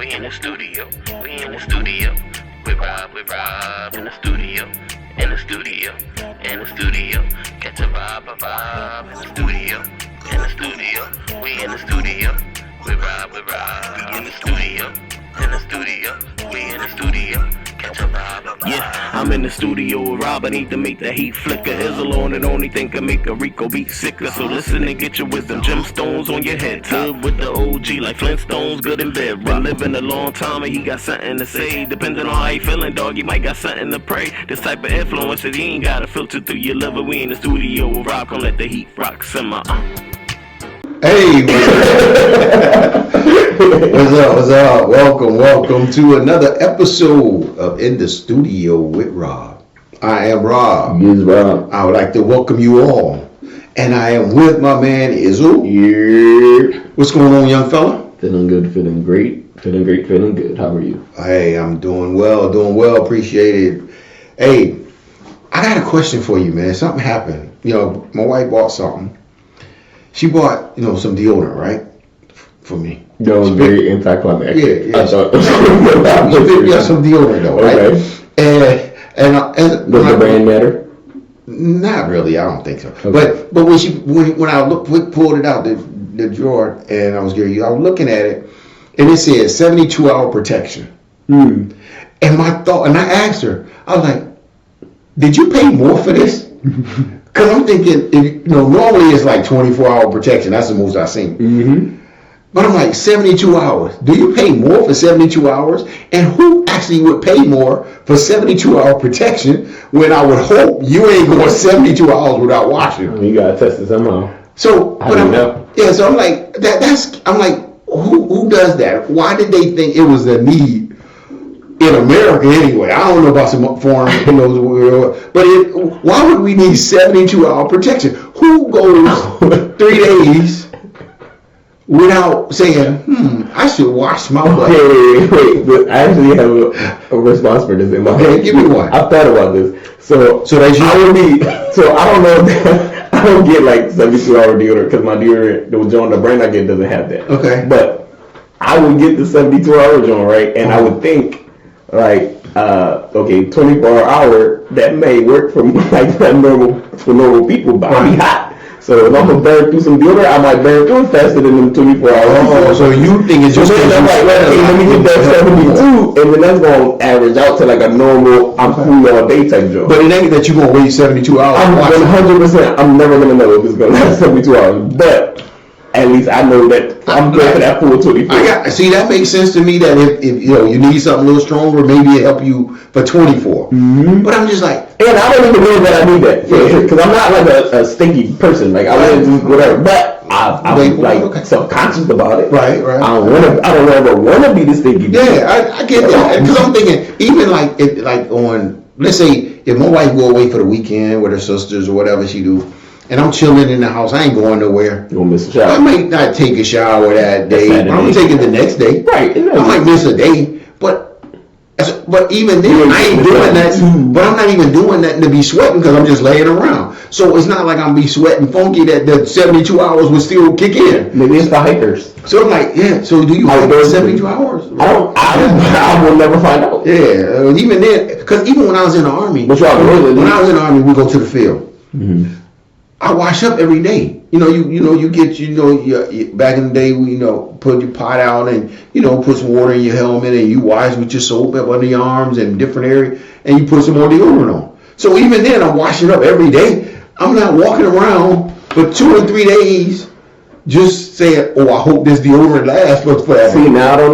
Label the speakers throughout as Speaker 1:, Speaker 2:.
Speaker 1: We in the studio. We in the studio. With Rob in the studio. In the studio. In the studio. Catch a vibe in the studio. In the studio. We in the studio. With Rob. We in the studio. In the studio. We in the studio. Yeah, I'm in the studio with Rob. I need to make the heat flicker. Izzle on it, only thing can make a Rico beat sicker. So listen and get your wisdom. Gemstones on your head. Top with the OG like Flintstones, good in bed. Been living a long time and he got something to say. Depending on how you feeling, dog, you might got something to pray. This type of influence that you ain't gotta filter through your liver. We in the studio with Rob. Come let the heat rock simmer.
Speaker 2: Hey, what's up? Welcome to another episode of In the Studio with Rob. I am Rob.
Speaker 3: Yes, Rob.
Speaker 2: I would like to welcome you all. And I am with my man Izzle.
Speaker 3: Yeah.
Speaker 2: What's going on, young fella?
Speaker 3: Feeling good, feeling great. Feeling good. How are you?
Speaker 2: Hey, I'm doing well. Appreciate it. Hey, I got a question for you, man. Something happened. You know, my wife bought something. She bought, some deodorant, right? For me.
Speaker 3: That was very anticlimactic.
Speaker 2: Yeah.
Speaker 3: I thought.
Speaker 2: She picked me up some deodorant, though, right?
Speaker 3: Okay.
Speaker 2: And
Speaker 3: does the brand matter?
Speaker 2: Not really. I don't think so.
Speaker 3: Okay.
Speaker 2: But when I pulled it out the drawer and I was looking at it, and it said 72-hour protection. And my thought, and I asked her, I was like, "Did you pay more for this?" Because I'm thinking, normally it's like 24-hour protection. That's the most I've seen.
Speaker 3: Mm-hmm.
Speaker 2: But I'm like, 72 hours. Do you pay more for 72 hours? And who actually would pay more for 72-hour protection when I would hope you ain't going 72 hours without washing?
Speaker 3: You got to test it somehow.
Speaker 2: So,
Speaker 3: I don't know.
Speaker 2: Yeah, so I'm like, I'm like, who does that? Why did they think it was a need? In America, anyway, I don't know about some foreign, but why would we need 72-hour protection? Who goes 3 days without saying, I should wash my butt?
Speaker 3: Wait. But I actually have a response for this in my head.
Speaker 2: Okay, give me one.
Speaker 3: I've thought about this. So
Speaker 2: that's you.
Speaker 3: I don't know. I don't get like 72-hour deodorant because my deodorant, the brand I get doesn't have that.
Speaker 2: Okay.
Speaker 3: But I would get the 72-hour joint, right? And I would think, 24 hour, that may work for normal people, but I'll be hot. So if I'm gonna burn through some deodorant, I might burn through it faster than them 24 hours.
Speaker 2: Oh, so you think it's just
Speaker 3: because I'm like, let me get that 72, and then that's gonna average out to like a normal, I'm cool all day type job.
Speaker 2: But it ain't that you're gonna wait 72 hours.
Speaker 3: I'm 100%. I'm never gonna know if it's gonna last 72 hours, but at least I know that I'm good for that full 24.
Speaker 2: See, that makes sense to me that if you need something a little stronger, maybe it help you for 24. Mm-hmm. But I'm just like,
Speaker 3: and I don't even know that I need that because I'm not like a stinky person. Like I want to do whatever, but I'm like subconscious about it.
Speaker 2: Right.
Speaker 3: I don't ever want to be the stinky.
Speaker 2: Yeah, I get that because I'm thinking even like on, let's say if my wife go away for the weekend with her sisters or whatever she do. And I'm chilling in the house. I ain't going nowhere.
Speaker 3: You gonna miss a shower?
Speaker 2: I might not take a shower that day. But I'm gonna take it the next day.
Speaker 3: Right.
Speaker 2: I might miss a day, but even then I ain't doing that. But I'm not even doing that to be sweating because I'm just laying around. So it's not like I'm be sweating funky that the 72 hours will still kick in.
Speaker 3: Maybe it's the hikers.
Speaker 2: So I'm like, yeah. So do you hike 72 hours?
Speaker 3: I will never find out.
Speaker 2: Yeah. Even then, because even when I was in the army, when I was in the army, we go to the field. Mm-hmm. I wash up every day. You get back in the day we put your pot out and put some water in your helmet and you wash with your soap up under your arms and different area and you put some more deodorant on. So even then I'm washing up every day. I'm not walking around for 2 or 3 days just saying, I hope this deodorant lasts forever.
Speaker 3: See, now I don't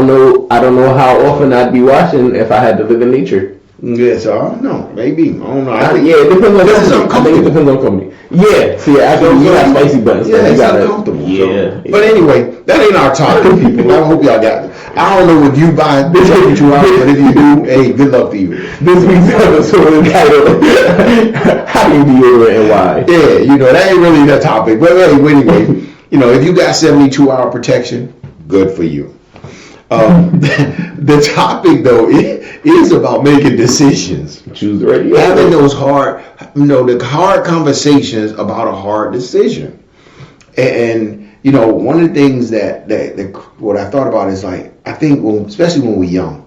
Speaker 3: know how often I'd be washing if I had to live in nature.
Speaker 2: Yeah, so I don't know. Maybe. I don't know.
Speaker 3: It depends on company. I think it depends on company. Yeah. See, actually, you got spicy buns.
Speaker 2: Yeah, it's uncomfortable.
Speaker 3: Yeah.
Speaker 2: But anyway, that ain't our topic, people. I hope y'all got it. I don't know if you buy 72 hours, but if you do, hey, good luck to you.
Speaker 3: This week's episode is titled, How Do You Deodorant and Why?
Speaker 2: Yeah, that ain't really the topic. But anyway, if you got 72-hour protection, good for you. The topic though is about making decisions.
Speaker 3: Choose the radio.
Speaker 2: Having those hard conversations about a hard decision, and you know, one of the things that what I thought about is like, I think especially when we're young,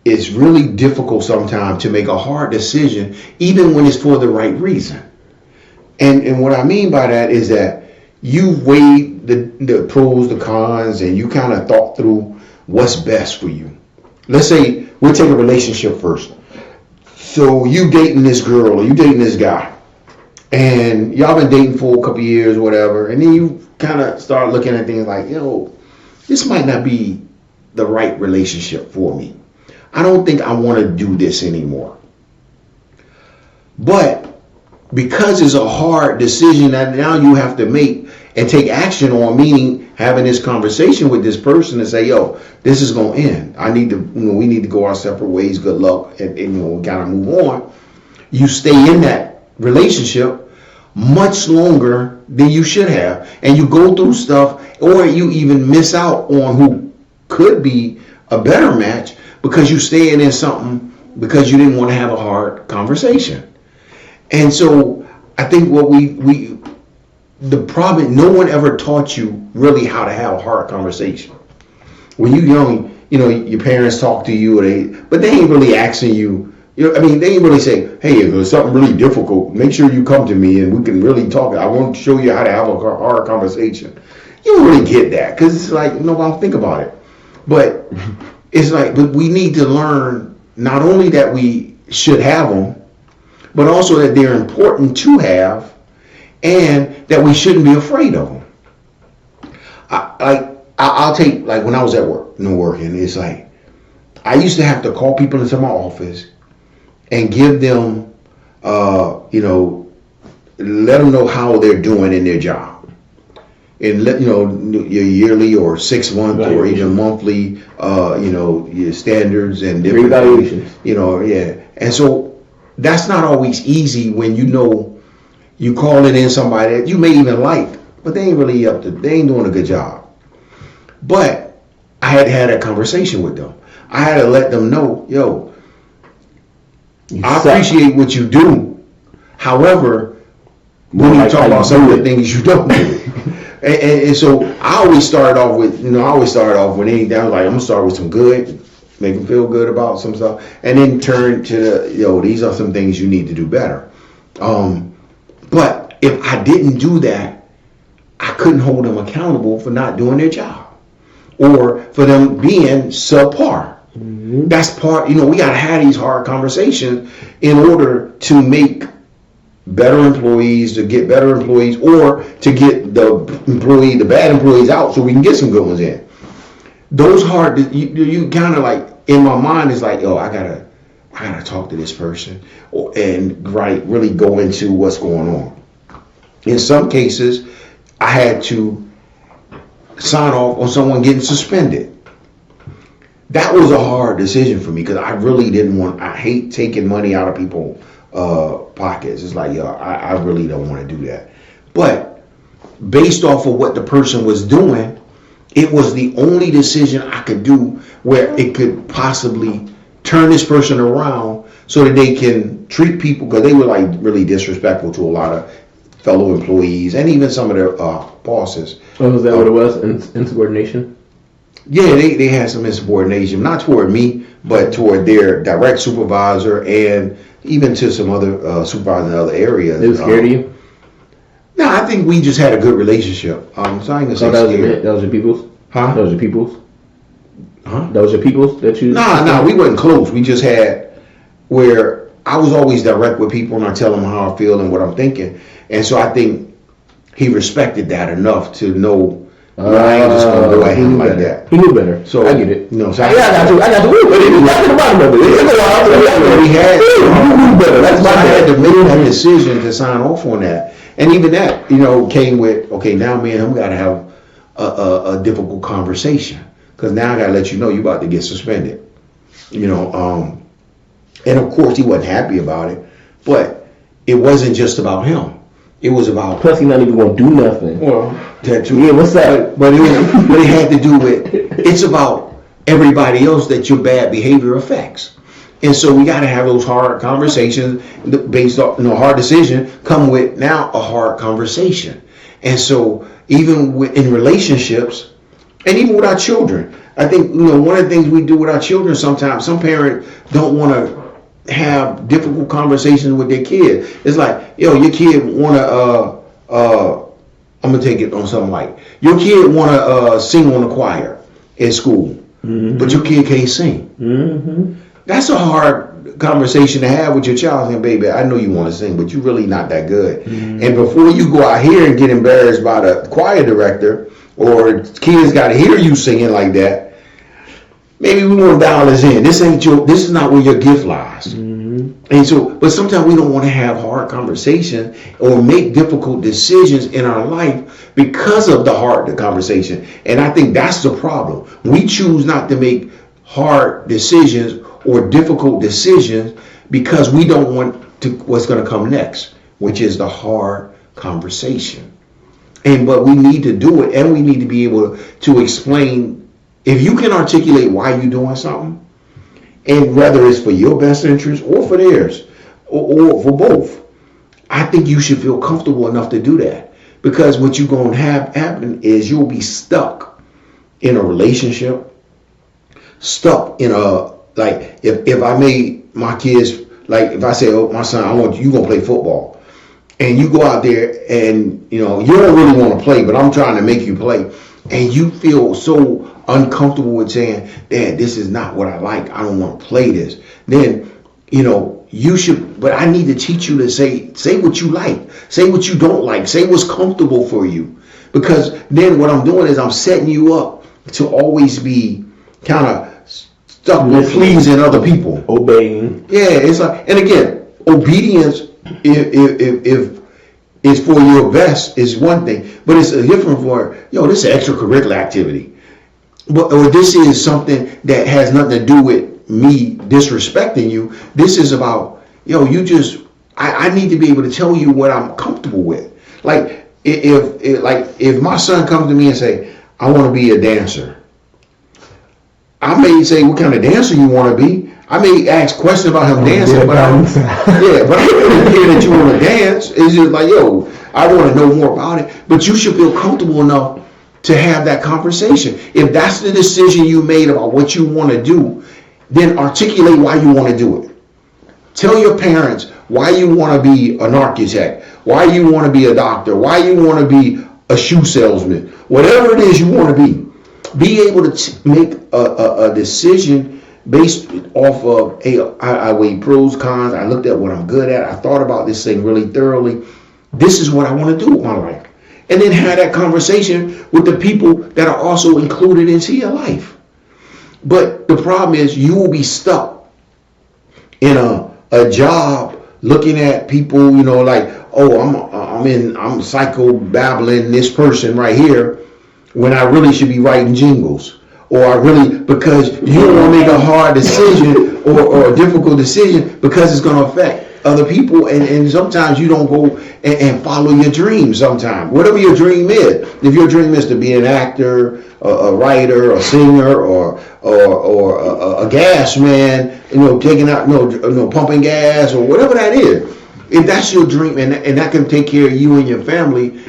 Speaker 2: it's really difficult sometimes to make a hard decision, even when it's for the right reason. And what I mean by that is that you weighed the pros, the cons, and you kind of thought through what's best for you. Let's say we'll take a relationship first. So you dating this girl or you dating this guy, and y'all been dating for a couple years or whatever, and then you kind of start looking at things like, yo, this might not be the right relationship for me. I don't think I want to do this anymore. But because it's a hard decision that now you have to make and take action on, meaning having this conversation with this person and say, yo, this is going to end. We need to go our separate ways. Good luck. And kind of move on. You stay in that relationship much longer than you should have. And you go through stuff, or you even miss out on who could be a better match because you staying in something because you didn't want to have a hard conversation. And so I think what the problem, no one ever taught you really how to have a hard conversation. When you're young, your parents talk to you, but they ain't really asking you, they ain't really say, hey, if there's something really difficult, make sure you come to me and we can really talk. I want to show you how to have a hard conversation. You don't really get that because it's like, I don't think about it. But it's like, but we need to learn not only that we should have them, but also that they're important to have, and that we shouldn't be afraid of them. I'll take, like when I was at work, working, it's like, I used to have to call people into my office and give them, let them know how they're doing in their job. And let your yearly or 6 month or even monthly, your standards and different
Speaker 3: evaluations.
Speaker 2: And so that's not always easy when you calling in somebody that you may even like, but they ain't really they ain't doing a good job. But I had a conversation with them. I had to let them know, yo, I appreciate what you do. However, when you talk about some of the things you don't do. And so I always start off with, when anything, I was like, I'm going to start with some good, make them feel good about some stuff, and then turn to, these are some things you need to do better. But if I didn't do that, I couldn't hold them accountable for not doing their job or for them being subpar. Mm-hmm. That's part, we got to have these hard conversations in order to make better employees, to get better employees, or to get the bad employees out so we can get some good ones in. Those hard, you kind of like, in my mind is like, I gotta talk to this person and really go into what's going on. In some cases, I had to sign off on someone getting suspended. That was a hard decision for me because I really I hate taking money out of people's pockets. It's like, I really don't want to do that. But based off of what the person was doing, it was the only decision I could do where it could possibly turn this person around so that they can treat people, because they were like really disrespectful to a lot of fellow employees and even some of their bosses.
Speaker 3: Oh, was that what it was? Insubordination?
Speaker 2: Yeah, they had some insubordination, not toward me, but toward their direct supervisor and even to some other supervisors in other areas.
Speaker 3: They were scared of you?
Speaker 2: No, I think we just had a good relationship. So I ain't gonna say
Speaker 3: that was your people's?
Speaker 2: Huh?
Speaker 3: That was your people's?
Speaker 2: Huh?
Speaker 3: That was your people's that you...
Speaker 2: Nah, we wasn't close. We just had where I was always direct with people and I tell them how I feel and what I'm thinking. And so I think he respected that enough to know I ain't just gonna go at him like that.
Speaker 3: He knew better. So I get it.
Speaker 2: So
Speaker 3: I got you. But he was back to the bottom of it.
Speaker 2: I had to make that decision to sign off on that. And even that, came with, okay, now me and him got to have a difficult conversation. Because now I got to let you know you about to get suspended. And of course he wasn't happy about it. But it wasn't just about him. It was about...
Speaker 3: Plus he's not even going to do nothing.
Speaker 2: Well, that too.
Speaker 3: Yeah, what's that?
Speaker 2: But it had to do with... It's about everybody else that your bad behavior affects. And so we got to have those hard conversations based on hard decision come with now a hard conversation. And so even in relationships, and even with our children. I think, one of the things we do with our children sometimes, some parents don't want to have difficult conversations with their kid. It's like, your kid want to, I'm going to take it on something like, your kid want to sing on the choir at school, but your kid can't sing. That's a hard conversation to have with your child. Saying, baby, I know you want to sing, but you're really not that good. And before you go out here and get embarrassed by the choir director, or kids got to hear you singing like that, maybe we want to dial this in. This is not where your gift lies. And so, but sometimes we don't want to have hard conversations or make difficult decisions in our life because of the hard conversation. And I think that's the problem. We choose not to make hard decisions or difficult decisions because we don't want to what's going to come next, which is the hard conversation. But we need to do it, and we need to be able to explain. If you can articulate why you're doing something, and whether it's for your best interest or for theirs, or for both, I think you should feel comfortable enough to do that. Because what you're going to have happen is you'll be stuck in a relationship, stuck in a, like, if I made my kids, like if I say, oh, my son, I want you going to play football. And you go out there and, you don't really want to play, but I'm trying to make you play. And you feel so uncomfortable with saying, Dad, this is not what I like. I don't want to play this. Then, you should, but I need to teach you to say what you like. Say what you don't like. Say what's comfortable for you. Because then what I'm doing is I'm setting you up to always be kind of stuck with pleasing other people.
Speaker 3: Obeying.
Speaker 2: Yeah, it's like, and again, obedience, if it's for your best, is one thing, but it's different for, this is an extracurricular activity. Or this is something that has nothing to do with me disrespecting you. This is about, I need to be able to tell you what I'm comfortable with. Like, if my son comes to me and say, I want to be a dancer, I may say, what kind of dancer you want to be? I may ask questions about him dancing, but I don't care that you want to dance. It's just like, I want to know more about it. But you should feel comfortable enough to have that conversation. If that's the decision you made about what you want to do, then articulate why you want to do it. Tell your parents why you want to be an architect, why you want to be a doctor, why you want to be a shoe salesman, whatever it is you want to be. Be able to make a decision based off of, hey, I weighed pros, cons, I looked at what I'm good at, I thought about this thing really thoroughly. This is what I want to do with my life. And then have that conversation with the people that are also included into your life. But the problem is you will be stuck in a job looking at people, like, oh, I'm psycho-babbling this person right here when I really should be writing jingles. Or because you don't want to make a hard decision or a difficult decision because it's going to affect other people. And sometimes you don't go and follow your dream sometimes. Whatever your dream is. If your dream is to be an actor, a writer, a singer, or a gas man, taking out, pumping gas or whatever that is. If that's your dream and that can take care of you and your family,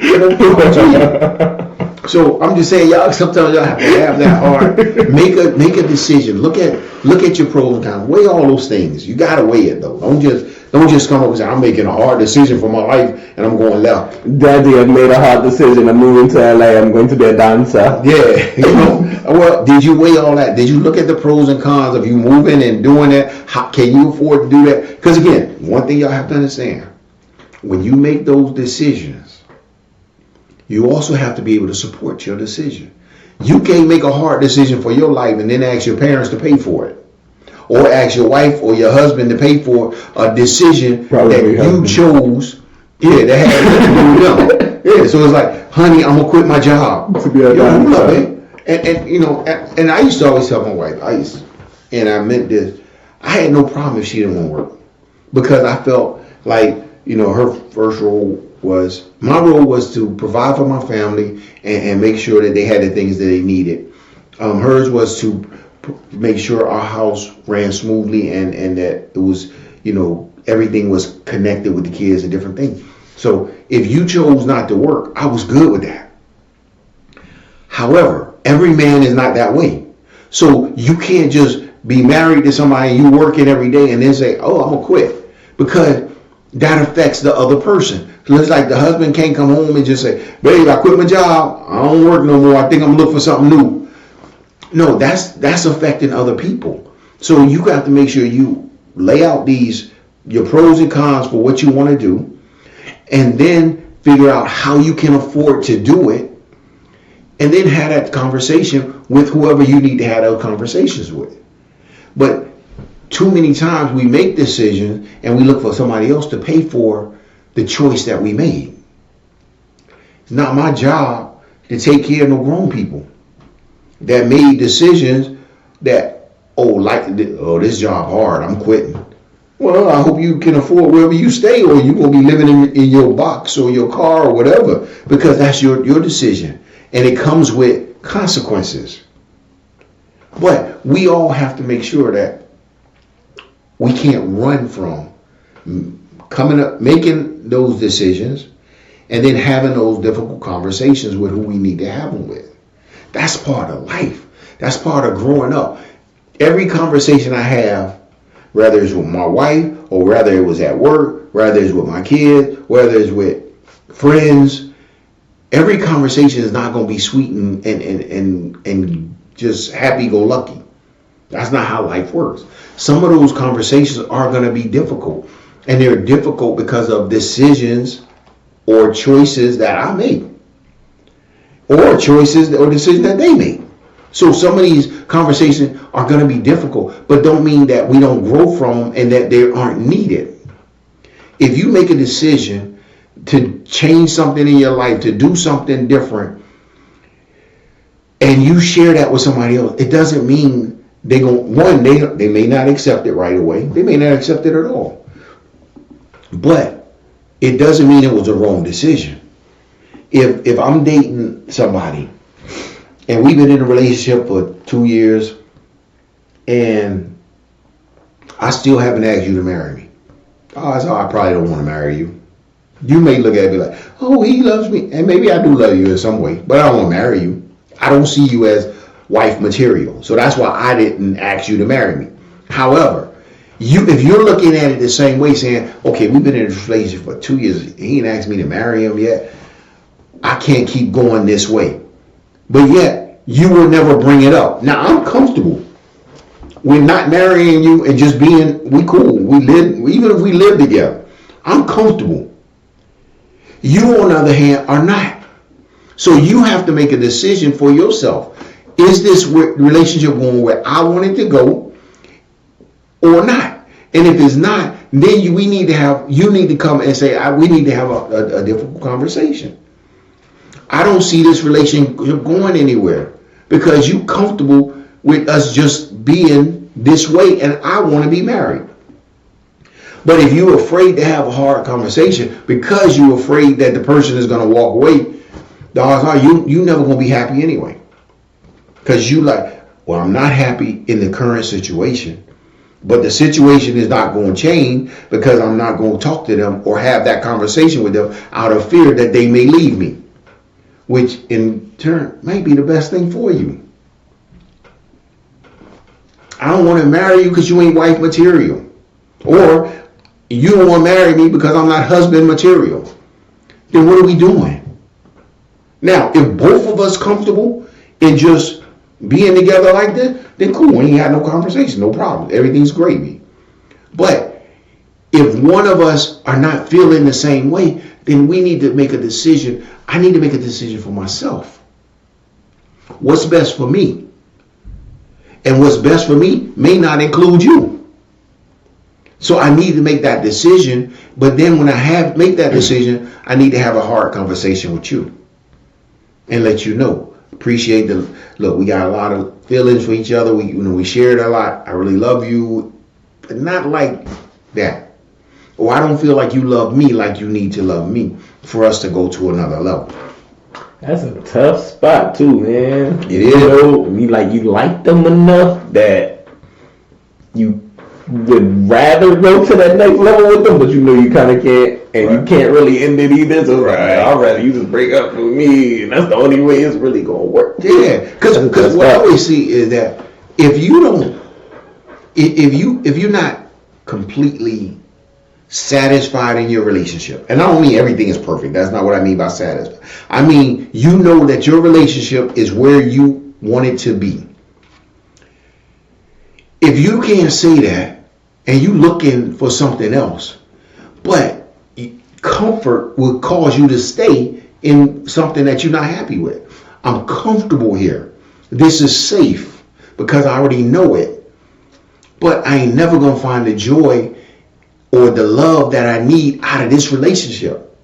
Speaker 2: So I'm just saying, y'all, sometimes y'all have to have that heart. Make a decision. Look at your pros and cons. Weigh all those things. You gotta weigh it though. Don't just come up and say, I'm making a hard decision for my life and I'm going left.
Speaker 3: Daddy, I've made a hard decision. I'm moving to LA. I'm going to be a dancer.
Speaker 2: Yeah, well, did you weigh all that? Did you look at the pros and cons of you moving and doing that? How can you afford to do that? Because again, one thing y'all have to understand, when you make those decisions, you also have to be able to support your decision. You can't make a hard decision for your life and then ask your parents to pay for it. Or ask your wife or your husband to pay for a decision that you chose. Yeah, that had nothing to do with them. Yeah, so it's like, honey, I'm gonna quit my job.
Speaker 3: To be a dancer.
Speaker 2: And I used to always tell my wife, and I meant this, I had no problem if she didn't want to work. Because I felt like, her first role was, my role was to provide for my family and make sure that they had the things that they needed. Hers was to make sure our house ran smoothly and that it was, everything was connected with the kids and different things. So if you chose not to work, I was good with that. However, every man is not that way. So you can't just be married to somebody and you working every day and then say, oh, I'm going to quit. Because that affects the other person. So it's like the husband can't come home and just say, babe, I quit my job. I don't work no more. I think I'm looking for something new. No, that's affecting other people. So you got to make sure you lay out your pros and cons for what you want to do, and then figure out how you can afford to do it, and then have that conversation with whoever you need to have those conversations with. But too many times we make decisions and we look for somebody else to pay for the choice that we made. It's not my job to take care of no grown people that made decisions that, this job hard, I'm quitting. Well, I hope you can afford wherever you stay, or you're going to be living in your box or your car or whatever, because that's your decision. And it comes with consequences. But we all have to make sure that we can't run from coming up, making those decisions, and then having those difficult conversations with who we need to have them with. That's part of life. That's part of growing up. Every conversation I have, whether it's with my wife or whether it was at work, whether it's with my kids, whether it's with friends, every conversation is not going to be sweet and just happy-go-lucky. That's not how life works. Some of those conversations are going to be difficult, and they're difficult because of decisions or choices that I make, or choices or decisions that they make. So some of these conversations are going to be difficult, but don't mean that we don't grow from them and that they aren't needed. If you make a decision to change something in your life, to do something different, and you share that with somebody else, it doesn't mean they may not accept it right away. They may not accept it at all. But it doesn't mean it was a wrong decision. If I'm dating somebody and we've been in a relationship for 2 years and I still haven't asked you to marry me, I probably don't want to marry you. You may look at it and be like, oh, he loves me. And maybe I do love you in some way, but I don't want to marry you. I don't see you as wife material. So that's why I didn't ask you to marry me. However, if you're looking at it the same way, saying, okay, we've been in a relationship for 2 years, he ain't asked me to marry him yet, I can't keep going this way. But yet, you will never bring it up. Now, I'm comfortable with not marrying you and just we cool. We live, even if we live together, I'm comfortable. You, on the other hand, are not. So you have to make a decision for yourself. Is this relationship going where I want it to go or not? And if it's not, then you need to come and say, we need to have a difficult conversation. I don't see this relationship going anywhere because you're comfortable with us just being this way and I want to be married. But if you're afraid to have a hard conversation because you're afraid that the person is going to walk away, you never going to be happy anyway. Because I'm not happy in the current situation, but the situation is not going to change because I'm not going to talk to them or have that conversation with them out of fear that they may leave me, which in turn might be the best thing for you. I don't want to marry you because you ain't wife material. Or you don't want to marry me because I'm not husband material. Then what are we doing? Now, if both of us comfortable in just being together like this, then cool. We ain't had no conversation, no problem. Everything's gravy. But if one of us are not feeling the same way, then we need to make a decision. I need to make a decision for myself. What's best for me? And what's best for me may not include you. So I need to make that decision. But then when I make that decision, I need to have a hard conversation with you and let you know. Appreciate look, we got a lot of feelings for each other. We shared a lot. I really love you, but not like that. Or I don't feel like you love me like you need to love me for us to go to another level.
Speaker 3: That's a tough spot too, man.
Speaker 2: It is.
Speaker 3: You like them enough that you would rather go to that next level with them, but you know you kind of can't, and you can't really end it either. So it's like, I'd rather you just break up with me, and that's the only way it's really gonna work.
Speaker 2: Yeah, because what I always see is that if you don't, if you're not completely satisfied in your relationship, and I don't mean everything is perfect. That's not what I mean by satisfied. I mean you know that your relationship is where you want it to be. If you can't say that, and you looking for something else, but comfort will cause you to stay in something that you're not happy with. I'm comfortable here. This is safe because I already know it. But I ain't never gonna find the joy or the love that I need out of this relationship.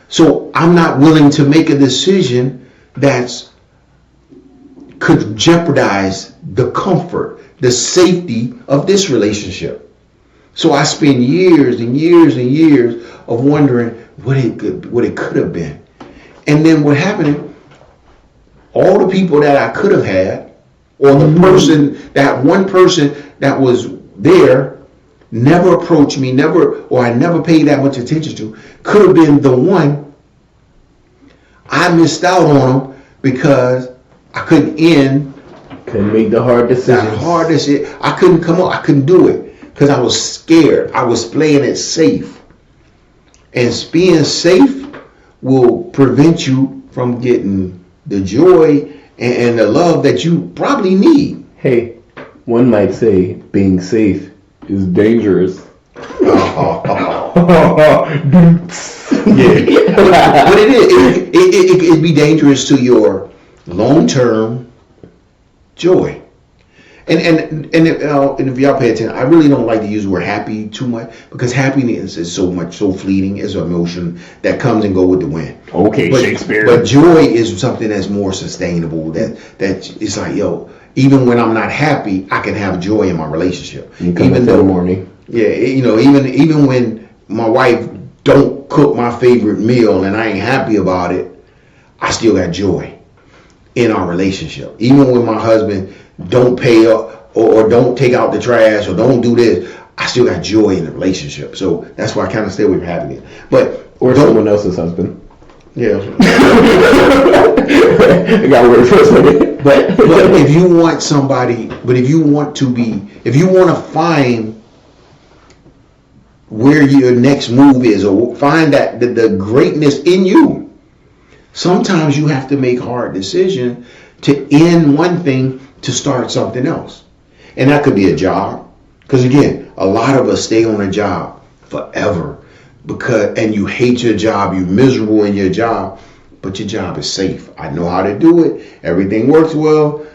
Speaker 2: So I'm not willing to make a decision that's could jeopardize the comfort, the safety of this relationship. So I spend years and years and years of wondering what it could have been. And then what happened, all the people that I could have had, or the person, that one person that was there, never approached me, or I never paid that much attention to, could have been the one. I missed out on them because I couldn't
Speaker 3: make the hard decisions.
Speaker 2: I couldn't come up. I couldn't do it because I was scared. I was playing it safe. And being safe will prevent you from getting the joy and the love that you probably need.
Speaker 3: Hey, one might say being safe is dangerous.
Speaker 2: Yeah. But it'd be dangerous to your long-term joy. And if y'all pay attention, I really don't like to use the word happy too much because happiness is so fleeting. It's an emotion that comes and goes with the wind.
Speaker 3: Okay, Shakespeare.
Speaker 2: But joy is something that's more sustainable. That it's like, yo, even when I'm not happy, I can have joy in my relationship.
Speaker 3: Even though morning.
Speaker 2: Yeah, even when my wife don't cook my favorite meal and I ain't happy about it, I still got joy in our relationship. Even when my husband don't pay up or don't take out the trash or don't do this, I still got joy in the relationship. So that's why I kind of stay away from happiness.
Speaker 3: Or someone else's husband.
Speaker 2: Yeah.
Speaker 3: I got word for a second.
Speaker 2: But if you want somebody, if you want to find where your next move is, or find that the greatness in you, sometimes you have to make hard decisions to end one thing to start something else. And that could be a job. Because again, a lot of us stay on a job forever and you hate your job, you're miserable in your job, but your job is safe. I know how to do it. Everything works well,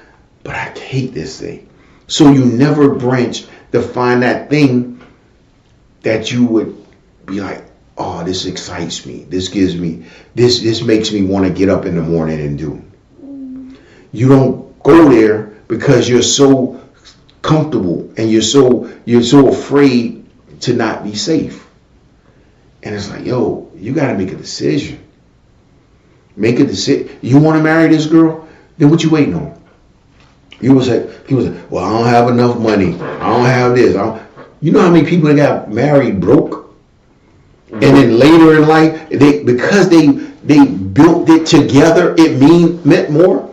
Speaker 2: but I hate this thing. So you never branch to find that thing that you would be like, oh, this excites me. This gives me, this makes me want to get up in the morning and do. You don't go there because you're so comfortable and you're so afraid to not be safe. And it's like, yo, you got to make a decision. Make a decision. You want to marry this girl? Then what you waiting on? He was like, well, I don't have enough money. I don't have this. You know how many people that got married broke? And then later in life, because they built it together, it meant more.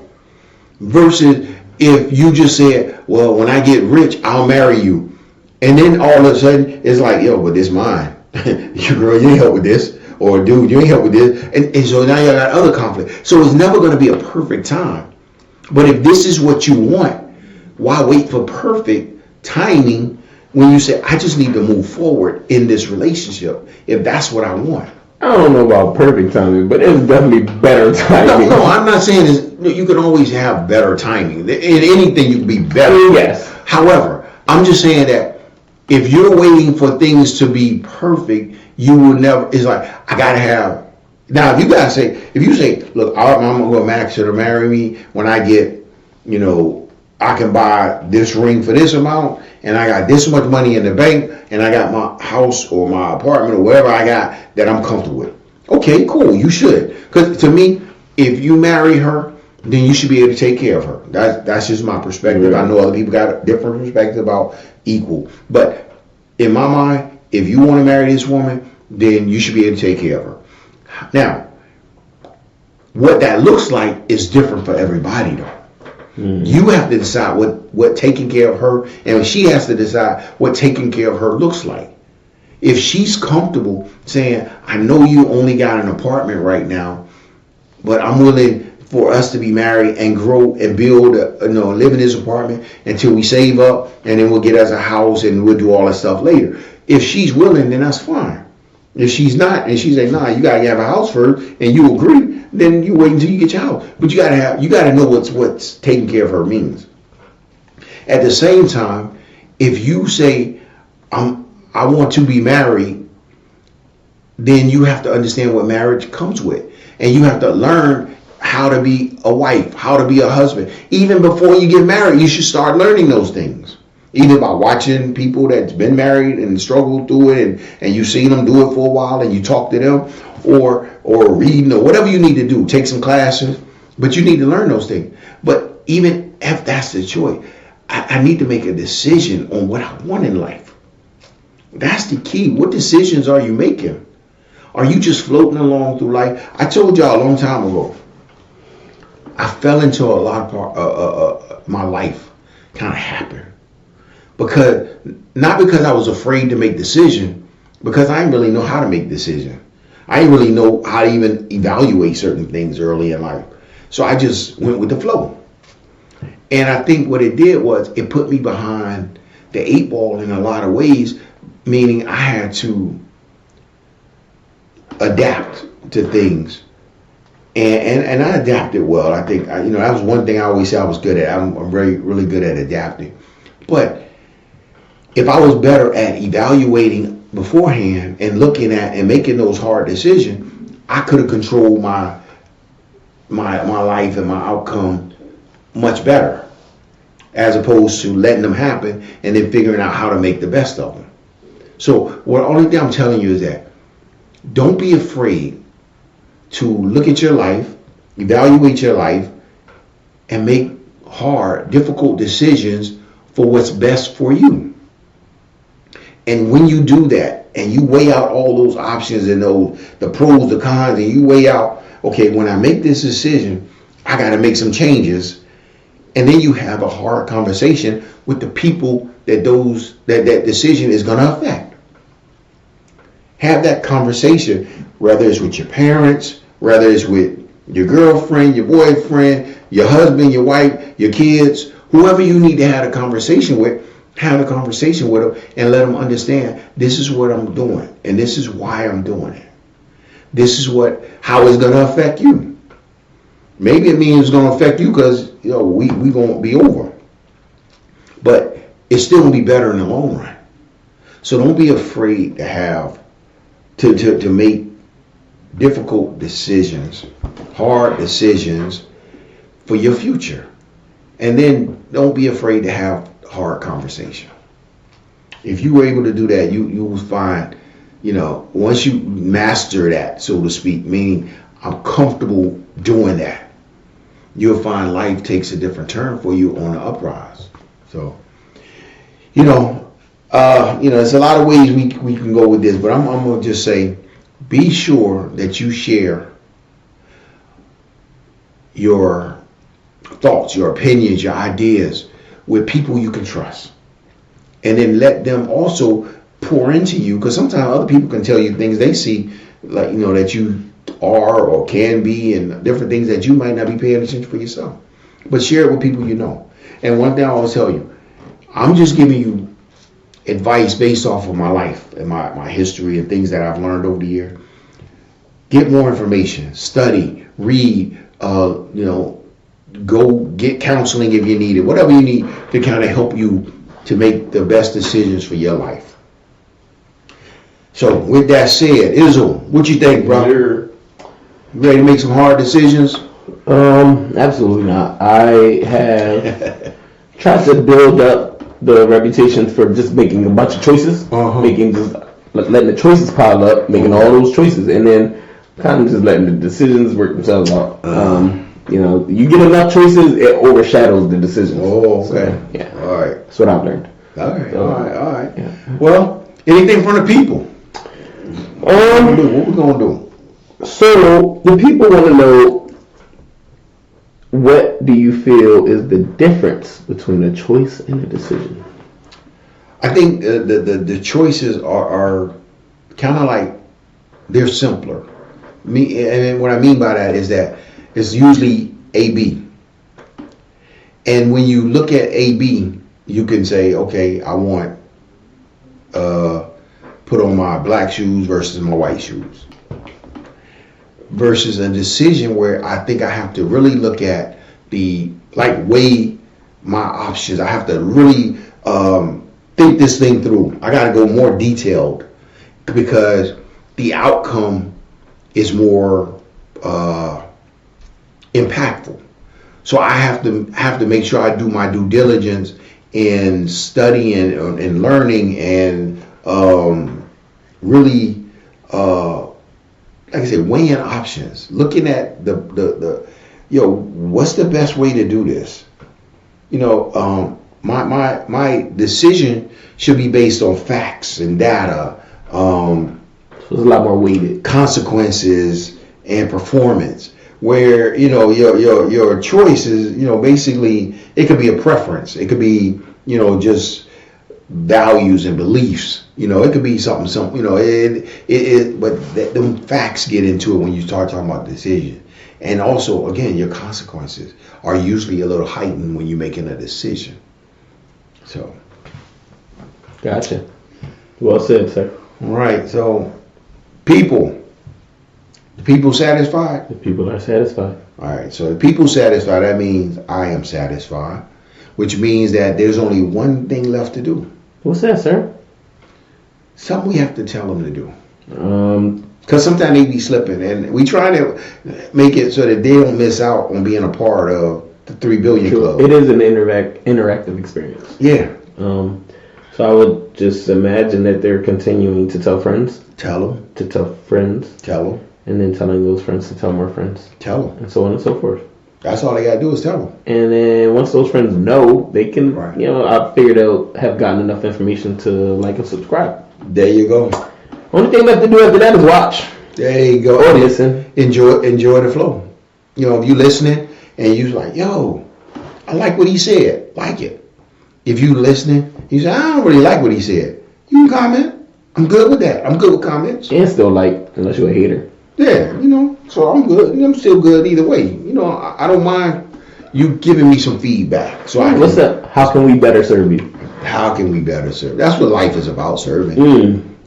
Speaker 2: Versus if you just said, well, when I get rich, I'll marry you. And then all of a sudden, it's like, yo, but this mine. Girl, you ain't help with this. Or dude, you ain't help with this. And so now you got other conflict. So it's never going to be a perfect time. But if this is what you want, why wait for perfect timing when you say, I just need to move forward in this relationship, if that's what I want?
Speaker 3: I don't know about perfect timing, but it's definitely better timing.
Speaker 2: No, I'm not saying you can always have better timing. In anything, you can be better.
Speaker 3: Yes.
Speaker 2: However, I'm just saying that if you're waiting for things to be perfect, you will never. It's like, I gotta have. Now, if you say, look, I'm gonna ask her to marry me when I get, I can buy this ring for this amount, and I got this much money in the bank, and I got my house or my apartment or whatever I got that I'm comfortable with. Okay, cool, you should. Because to me, if you marry her then you should be able to take care of her. That's just my perspective. I know other people got a different perspective about equal. But in my mind, if you want to marry this woman, then you should be able to take care of her. Now, what that looks like is different for everybody, though. You have to decide what taking care of her, and she has to decide what taking care of her looks like. If she's comfortable saying, I know you only got an apartment right now, but I'm willing for us to be married and grow and build, live in this apartment until we save up, and then we'll get us a house and we'll do all that stuff later. If she's willing, then that's fine. If she's not, and she's like, nah, you gotta have a house first, and you agree, then you wait until you get your house. But you gotta know what's taking care of her means. At the same time, if you say, I want to be married, then you have to understand what marriage comes with. And you have to learn how to be a wife, how to be a husband. Even before you get married, you should start learning those things. Either by watching people that's been married and struggled through it, and you've seen them do it for a while and you talk to them, or reading, or whatever you need to do, take some classes, but you need to learn those things. But even if that's the choice, I need to make a decision on what I want in life. That's the key. What decisions are you making? Are you just floating along through life? I told y'all a long time ago, I fell into a lot of my life kind of happened. Not because I was afraid to make decisions, because I didn't really know how to make decisions. I didn't really know how to even evaluate certain things early in life. So I just went with the flow. And I think what it did was it put me behind the 8 ball in a lot of ways, meaning I had to adapt to things. And I adapted well. I think, that was one thing I always said I was good at. I'm really good at adapting. But if I was better at evaluating beforehand and looking at and making those hard decisions, I could have controlled my life and my outcome much better, as opposed to letting them happen and then figuring out how to make the best of them. So the only thing I'm telling you is that don't be afraid to look at your life, evaluate your life, and make hard, difficult decisions for what's best for you. And when you do that, and you weigh out all those options and the pros, the cons, and you weigh out, okay, when I make this decision, I got to make some changes. And then you have a hard conversation with the people that decision is going to affect. Have that conversation, whether it's with your parents, whether it's with your girlfriend, your boyfriend, your husband, your wife, your kids, whoever you need to have a conversation with. Have a conversation with them and let them understand this is what I'm doing and this is why I'm doing it. This is how it's going to affect you. Maybe it means it's going to affect you because we going to be over, but it's still going to be better in the long run. So don't be afraid to have to make difficult decisions, hard decisions for your future, and then don't be afraid to have hard conversation. If you were able to do that, you will find, once you master that, so to speak, meaning I'm comfortable doing that, you'll find life takes a different turn for you on the uprise. So, there's a lot of ways we can go with this, but I'm going to just say, be sure that you share your thoughts, your opinions, your ideas with people you can trust, and then let them also pour into you, because sometimes other people can tell you things they see, like that you are or can be, and different things that you might not be paying attention for yourself. But share it with people you know. And one thing I always tell you, I'm just giving you advice based off of my life and my history and things that I've learned over the year. Get more information, study, read, go get counseling if you need it, whatever you need to kind of help you to make the best decisions for your life. So with that said, Izzo, what you think, bro? You ready to make some hard decisions?
Speaker 3: Absolutely not. I have tried to build up the reputation for just making a bunch of choices, letting the choices pile up, making all those choices, and then kind of just letting the decisions work themselves out. You know, you get enough choices, it overshadows the decisions.
Speaker 2: Oh, okay.
Speaker 3: So, yeah.
Speaker 2: All right.
Speaker 3: That's what I've learned.
Speaker 2: All right.
Speaker 3: So,
Speaker 2: All right.
Speaker 3: Yeah.
Speaker 2: Well, anything from the people? What we gonna do?
Speaker 3: So the people want to know, what do you feel is the difference between a choice and a decision?
Speaker 2: I think the choices are kind of like, they're simpler. And what I mean by that is that it's usually A/B. And when you look at A/B, you can say, okay, I want put on my black shoes versus my white shoes. Versus a decision where I think I have to really look at weigh my options. I have to really think this thing through. I got to go more detailed because the outcome is more impactful. So I have to make sure I do my due diligence in studying and learning and really, like I said, weighing options, looking at the what's the best way to do this? My decision should be based on facts and data.
Speaker 3: So it's a lot more weighted.
Speaker 2: Consequences and performance. Where your choice is basically it could be a preference. It could be just values and beliefs. It could be something. But them facts get into it when you start talking about decision. And also, again, your consequences are usually a little heightened when you're making a decision. So.
Speaker 3: Gotcha. Well said, sir.
Speaker 2: All right. So, people satisfied?
Speaker 3: The people are satisfied.
Speaker 2: All right. So, if people satisfied, that means I am satisfied, which means that there's only one thing left to do.
Speaker 3: What's that, sir?
Speaker 2: Something we have to tell them to do. Because sometimes they be slipping, and we try to make it so that they don't miss out on being a part of the 3 billion club.
Speaker 3: It is an interactive experience.
Speaker 2: Yeah.
Speaker 3: So I would just imagine that they're continuing to tell friends.
Speaker 2: Tell them.
Speaker 3: To tell friends.
Speaker 2: Tell them.
Speaker 3: And then telling those friends to tell more friends.
Speaker 2: Tell them.
Speaker 3: And so on and so forth.
Speaker 2: That's all they got to do is tell them.
Speaker 3: And then once those friends know, they can,
Speaker 2: right.
Speaker 3: I figure they'll have gotten enough information to like and subscribe.
Speaker 2: There you go.
Speaker 3: Only thing left to do after that is watch.
Speaker 2: There you go.
Speaker 3: Or listen.
Speaker 2: Enjoy the flow. If you listening and you like, yo, I like what he said. Like it. If you listening, you say, I don't really like what he said. You can comment. I'm good with that. I'm good with comments.
Speaker 3: And still like, unless you're a hater.
Speaker 2: Yeah, so I'm good. I'm still good either way. I don't mind you giving me some feedback. So
Speaker 3: what's up? How can we better serve you?
Speaker 2: How can we better serve? That's what life is about, serving.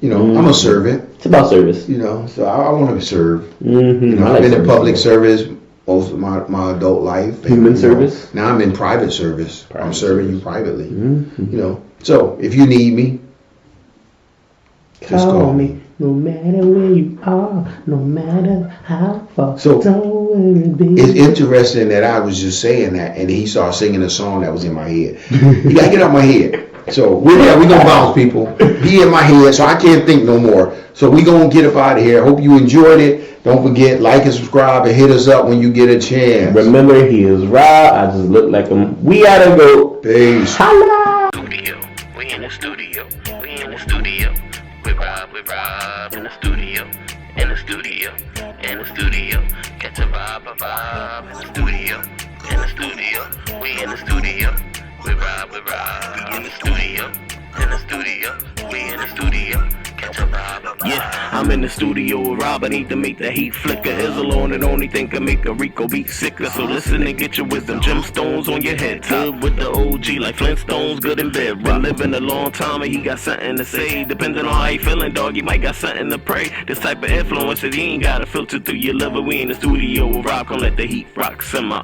Speaker 2: I'm a servant.
Speaker 3: It's about service.
Speaker 2: So I want to serve.
Speaker 3: Mm-hmm.
Speaker 2: I've been in public service most of my adult life.
Speaker 3: Human service.
Speaker 2: Now I'm in private service. I'm serving you privately.
Speaker 3: Mm-hmm.
Speaker 2: So if you need me, just call me.
Speaker 3: No matter where you are, no matter how far.
Speaker 2: So
Speaker 3: don't worry, baby.
Speaker 2: It's interesting that I was just saying that, and he started singing a song that was in my head. You gotta get out my head. So we gonna bounce, people. He in my head, so I can't think no more. So we gonna get up out of here. Hope you enjoyed it. Don't forget, like and subscribe, and hit us up when you get a chance.
Speaker 3: Remember, he is Rob. I just look like him. We gotta go.
Speaker 2: Peace.
Speaker 3: Holla.
Speaker 1: Studio. We in the studio. We in the studio. We Rob in the studio. In the studio. In the studio. Catch a vibe in the studio. In the studio. We in the studio. We Rob in the studio. In the studio. We in the studio. Catch a vibe. Yeah, I'm in the studio with Rob. I need to make the heat flicker. Is alone and only thing can make a Rico beat sicker. So listen and get your wisdom. Gemstones on your head. Good with the OG like Flintstones. Good in bed. Been living a long time and he got something to say. Depending on how you feeling, dog, you might got something to pray. This type of influence that you ain't gotta filter through your liver. We in the studio with Rob. Gonna let the heat rock simmer.